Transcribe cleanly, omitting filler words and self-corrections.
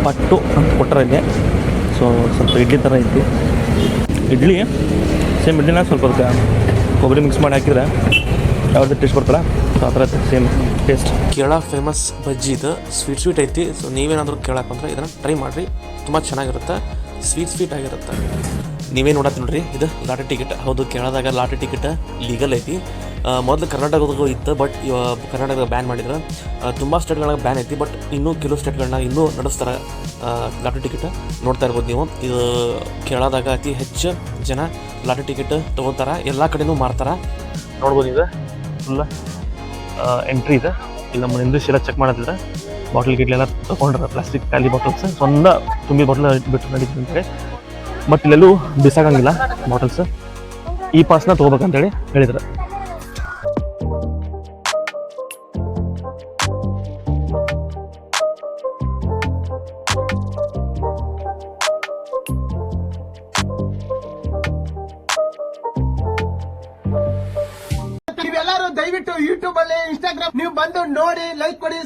ಪಟ್ಟು ಅಂತ ಕೊಟ್ಟರೆ ಇಲ್ಲಿ. ಸೊ ಸ್ವಲ್ಪ ಇಡ್ಲಿ ಥರ ಐತಿ. ಇಡ್ಲಿ ಸೇಮ್ ಇಡ್ಲಿನ ಸ್ವಲ್ಪ ಅದಕ್ಕೆ ಕೊಬ್ಬರಿ ಮಿಕ್ಸ್ ಮಾಡಿ ಹಾಕಿದ್ರೆ ಯಾವ್ದು ಟೇಸ್ಟ್ ಬರ್ತಾರ, ಸೊ ಆ ಥರ ಸೇಮ್ ಟೇಸ್ಟ್. ಕೇರಳ ಫೇಮಸ್ ಬಜ್ಜಿ ಇದು, ಸ್ವೀಟ್ ಐತಿ. ಸೊ ನೀವೇನಾದರೂ ಕೇಳಕ್ಕೆ ಬಂದರೆ ಇದನ್ನು ಟ್ರೈ ಮಾಡಿರಿ, ತುಂಬ ಚೆನ್ನಾಗಿರುತ್ತೆ, ಸ್ವೀಟ್ ಆಗಿರುತ್ತೆ. ನೀವೇ ನೋಡತ್ತಿ ನೋಡ್ರಿ, ಇದು ಲಾಟರಿ ಟಿಕೆಟ್. ಹೌದು, ಕೇರಳದಾಗ ಲಾಟರಿ ಟಿಕೆಟ್ ಲೀಗಲ್ ಐತಿ. ಮೊದಲು ಕರ್ನಾಟಕದಾಗೂ ಇತ್ತು, ಬಟ್ ಕರ್ನಾಟಕದಾಗ ಬ್ಯಾನ್ ಮಾಡಿದ್ರೆ. ತುಂಬ ಸ್ಟೇಟ್ಗಳಾಗ ಬ್ಯಾನ್ ಐತಿ, ಬಟ್ ಇನ್ನೂ ಕೆಲವು ಸ್ಟೇಟ್ಗಳನ್ನ ಇನ್ನೂ ನಡೆಸ್ತಾರೆ ಲಾಟರಿ ಟಿಕೆಟ್. ನೋಡ್ತಾ ಇರ್ಬೋದು ನೀವು. ಇದು ಕೇರಳದಾಗ ಅತಿ ಹೆಚ್ಚು ಜನ ಲಾಟರಿ ಟಿಕೆಟ್ ತೊಗೋತಾರೆ, ಎಲ್ಲ ಕಡೆನೂ ಮಾರ್ತಾರೆ. ನೋಡ್ಬೋದು, ಇದು ಫುಲ್ಲ ಎಂಟ್ರಿ ಇದೆ. ಇಲ್ಲಿ ನಮ್ಮ ಇಂಗ್ಲೀಷ್ ಎಲ್ಲ ಚೆಕ್ ಮಾಡೋದಿದ್ರೆ ಬಾಟಲ್ ಗಿಟ್ಲೆಲ್ಲ ತೊಗೊಂಡ್ರೆ ಪ್ಲಾಸ್ಟಿಕ್ ಖಾಲಿ ಬಾಟಲ್ಸ್ ಒಂದ ತುಂಬಿ ಬಾಟಲ್ ಬಿಟ್ಟು ನಡೀತದೆ ಅಂತೇಳಿ. ಬಟ್ ಇಲ್ಲೆಲ್ಲೂ ಬಿಸಾಗಂಗಿಲ್ಲ ಬಾಟಲ್ಸ್. ಈ ಪಾಸ್ನ ತೊಗೋಬೇಕಂತೇಳಿ ಹೇಳಿದ್ರು. ನೀವೆಲ್ಲರೂ ದಯವಿಟ್ಟು ಯೂಟ್ಯೂಬ್ ಅಲ್ಲಿ, ಇನ್ಸ್ಟಾಗ್ರಾಮ್ ನೀವು ಬಂದು ನೋಡಿ, ಲೈಕ್ ಕೊಡಿ.